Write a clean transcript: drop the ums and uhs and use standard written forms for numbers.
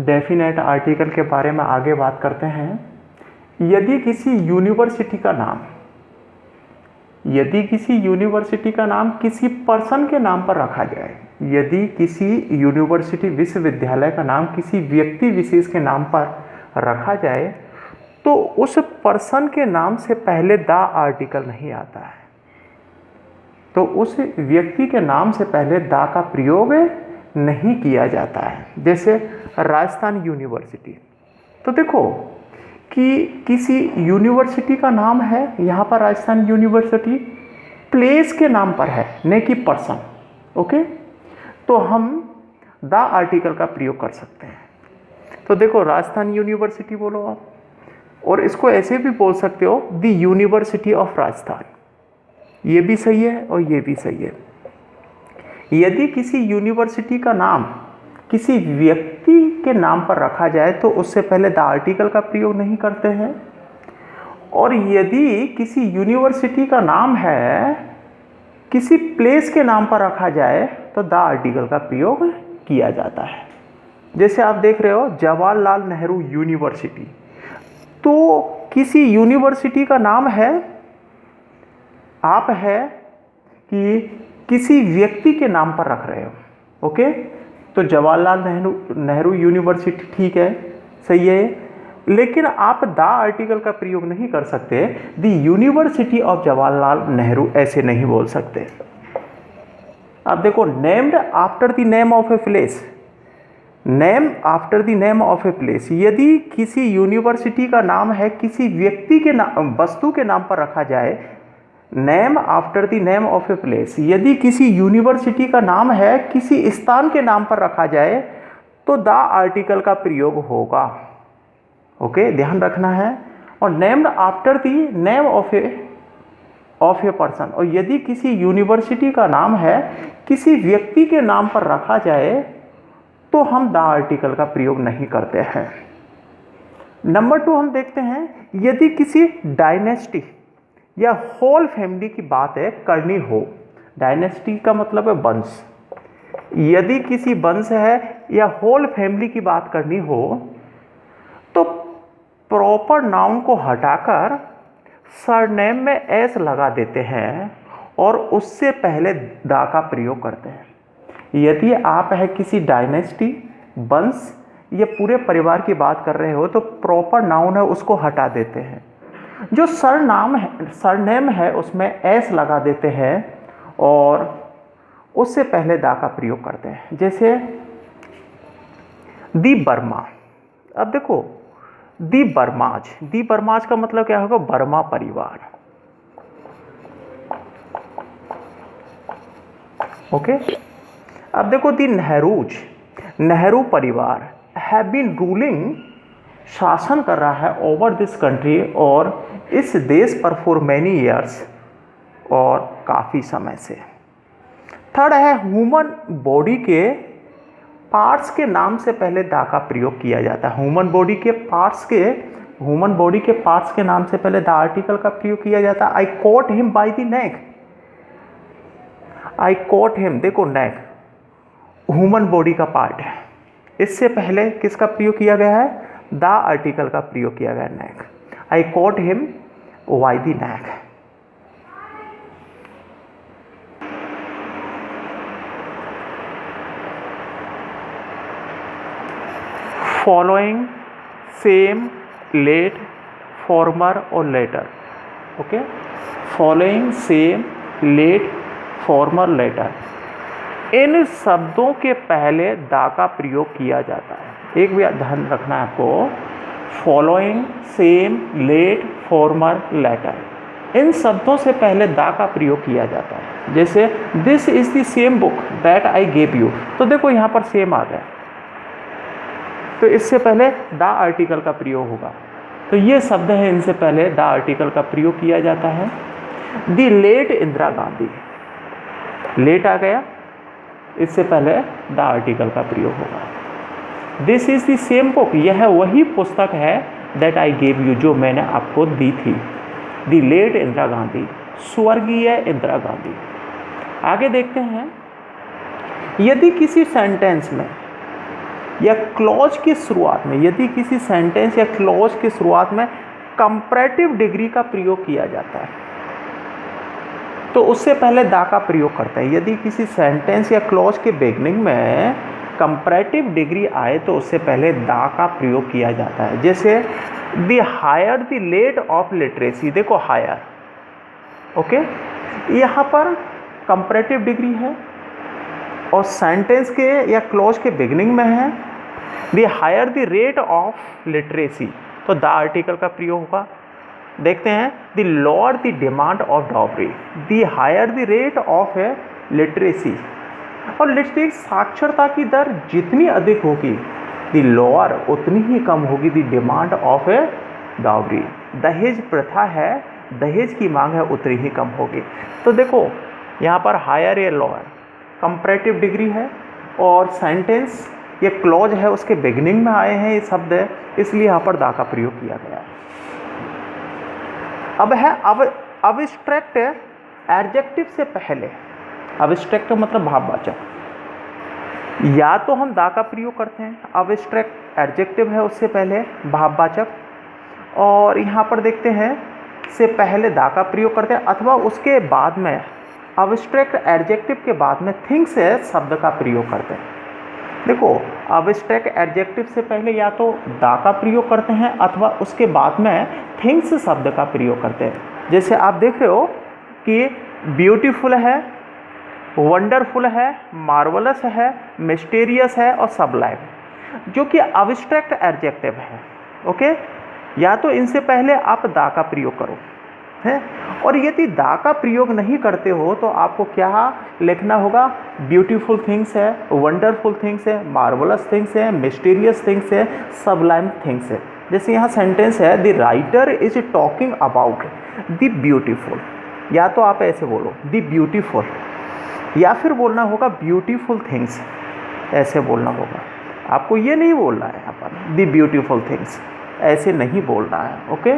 Definite article के बारे में आगे बात करते हैं। यदि किसी यूनिवर्सिटी का नाम किसी पर्सन के नाम पर रखा जाए, यदि किसी यूनिवर्सिटी विश्वविद्यालय का नाम किसी व्यक्ति विशेष के नाम पर रखा जाए तो उस पर्सन के नाम से पहले द आर्टिकल नहीं आता है, तो उस व्यक्ति के नाम से पहले द का प्रयोग नहीं किया जाता है। जैसे राजस्थान यूनिवर्सिटी, तो देखो कि किसी यूनिवर्सिटी का नाम है, यहाँ पर राजस्थान यूनिवर्सिटी प्लेस के नाम पर है, न कि पर्सन। ओके, तो हम द आर्टिकल का प्रयोग कर सकते हैं। तो देखो राजस्थान यूनिवर्सिटी बोलो आप, और इसको ऐसे भी बोल सकते हो द यूनिवर्सिटी ऑफ राजस्थान, ये भी सही है और ये भी सही है। यदि किसी यूनिवर्सिटी का नाम किसी व्यक्ति के नाम पर रखा जाए तो उससे पहले द आर्टिकल का प्रयोग नहीं करते हैं, और यदि किसी यूनिवर्सिटी का नाम है किसी प्लेस के नाम पर रखा जाए तो द आर्टिकल का प्रयोग किया जाता है। जैसे आप देख रहे हो जवाहरलाल नेहरू यूनिवर्सिटी, तो किसी यूनिवर्सिटी का नाम है, आप है कि किसी व्यक्ति के नाम पर रख रहे हो। ओके, तो जवाहरलाल नेहरू यूनिवर्सिटी ठीक है, सही है, लेकिन आप द आर्टिकल का प्रयोग नहीं कर सकते। The university of Jawaharlal Nehru ऐसे नहीं बोल सकते। अब देखो named after the name of a place, name after the name of a place, यदि किसी यूनिवर्सिटी का नाम है किसी व्यक्ति के नाम वस्तु के नाम पर रखा जाए, name after the name of a place, यदि किसी यूनिवर्सिटी का नाम है किसी स्थान के नाम पर रखा जाए तो द आर्टिकल का प्रयोग होगा। ओके, ध्यान रखना है। और named after the name of a person, और यदि किसी यूनिवर्सिटी का नाम है किसी व्यक्ति के नाम पर रखा जाए तो हम द आर्टिकल का प्रयोग नहीं करते हैं। नंबर 2 हम देखते हैं, यदि किसी डायनेस्टी या होल फैमिली की बात है करनी हो, डायनेस्टी का मतलब है वंश, यदि किसी वंश है या होल फैमिली की बात करनी हो तो प्रॉपर नाउन को हटाकर सरनेम में एस लगा देते हैं और उससे पहले द का प्रयोग करते हैं। यदि आप है किसी डायनेस्टी, वंश या पूरे परिवार की बात कर रहे हो तो प्रॉपर नाउन है उसको हटा देते हैं, जो सरनेम है उसमें एस लगा देते हैं और उससे पहले द का प्रयोग करते हैं। जैसे दी बर्मा, अब देखो दी बर्माज का मतलब क्या होगा, बर्मा परिवार। ओके, अब देखो दी नेहरूज, नेहरू परिवार हैव बीन रूलिंग, शासन कर रहा है ओवर दिस कंट्री, और इस देश पर फॉर मैनी ईयर्स, और काफ़ी समय से। थर्ड है ह्यूमन बॉडी के पार्ट्स के नाम से पहले द का प्रयोग किया जाता है। ह्यूमन बॉडी के पार्ट्स के नाम से पहले द आर्टिकल का प्रयोग किया जाता है। आई caught him by the neck, I caught him, देखो नेक ह्यूमन बॉडी का पार्ट है, इससे पहले किसका प्रयोग किया गया है, द आर्टिकल का प्रयोग किया गया है, neck. I caught him by the neck. Following, same, late, former और latter. Okay, following, same, late, former, latter, इन शब्दों के पहले द का प्रयोग किया जाता है। एक भी ध्यान रखना है आपको, following, same, late, former, latter, इन शब्दों से पहले द का प्रयोग किया जाता है। जैसे this is the same book that I gave you, तो देखो यहाँ पर सेम आ गया, तो इससे पहले द आर्टिकल का प्रयोग होगा। तो ये शब्द है, इनसे पहले द आर्टिकल का प्रयोग किया जाता है। दी लेट इंदिरा गांधी, लेट आ गया, इससे पहले द आर्टिकल का प्रयोग होगा। This is the same book, यह वही पुस्तक है दैट आई गेव यू, जो मैंने आपको दी थी। दी लेट इंदिरा गांधी, स्वर्गीय इंदिरा गांधी। आगे देखते हैं, यदि किसी सेंटेंस में या क्लॉज की शुरुआत में, यदि किसी सेंटेंस या क्लॉज की शुरुआत में कंपैरेटिव डिग्री का प्रयोग किया जाता है तो उससे पहले दा का प्रयोग करते हैं। यदि किसी सेंटेंस या क्लॉज के बिगनिंग में कंपैरेटिव डिग्री आए तो उससे पहले दा का प्रयोग किया जाता है। जैसे the higher the rate of literacy, देखो हायर, ओके, यहाँ पर कंपैरेटिव डिग्री है और सेंटेंस के या क्लॉज के बिगनिंग में है the higher the rate of literacy, तो द आर्टिकल का प्रयोग होगा। देखते हैं the lower the demand of dowry, the higher the rate of literacy, और लिटरेसी साक्षरता की दर जितनी अधिक होगी द लोअर उतनी ही कम होगी द डिमांड ऑफ डाउरी। दहेज प्रथा है, दहेज की मांग है, उतनी ही कम होगी। तो देखो यहाँ पर हायर या लोअर कंपैरेटिव डिग्री है और सेंटेंस या क्लॉज है उसके बिगनिंग में आए हैं ये शब्द है, इसलिए यहाँ पर दा का प्रयोग किया गया है। अब है अब्स्ट्रैक्ट एडजेक्टिव से पहले, अब्स्ट्रैक्ट मतलब भाववाचक, या तो हम दा का प्रयोग करते हैं, अब्स्ट्रैक्ट एडजेक्टिव है उससे पहले भाववाचक, और यहाँ पर देखते हैं से पहले दा का प्रयोग करते हैं, अथवा उसके बाद में अब्स्ट्रैक्ट एडजेक्टिव के बाद में थिंग्स शब्द का प्रयोग करते हैं। देखो अब्स्ट्रैक्ट एडजेक्टिव से पहले या तो दा का प्रयोग करते हैं अथवा उसके बाद में थिंग्स शब्द का प्रयोग करते हैं। जैसे आप देख रहे हो कि ब्यूटीफुल है, वंडरफुल है, मार्वलस है, मिस्टीरियस है और सबलाइम, जो कि अब्स्ट्रैक्ट एडजेक्टिव है, ओके। या तो इनसे पहले आप दा का प्रयोग करो है, और यदि दा का प्रयोग नहीं करते हो तो आपको क्या लिखना होगा, ब्यूटीफुल थिंग्स है, वंडरफुल थिंग्स है, मार्वलस थिंग्स है, मिस्टीरियस थिंग्स है, सबलाइम थिंग्स है। जैसे यहाँ सेंटेंस है the writer is talking about the beautiful, या तो आप ऐसे बोलो द ब्यूटीफुल, या फिर बोलना होगा ब्यूटीफुल थिंग्स, ऐसे बोलना होगा। आपको ये नहीं बोलना है यहाँ पर द ब्यूटीफुल थिंग्स, ऐसे नहीं बोलना है, ओके।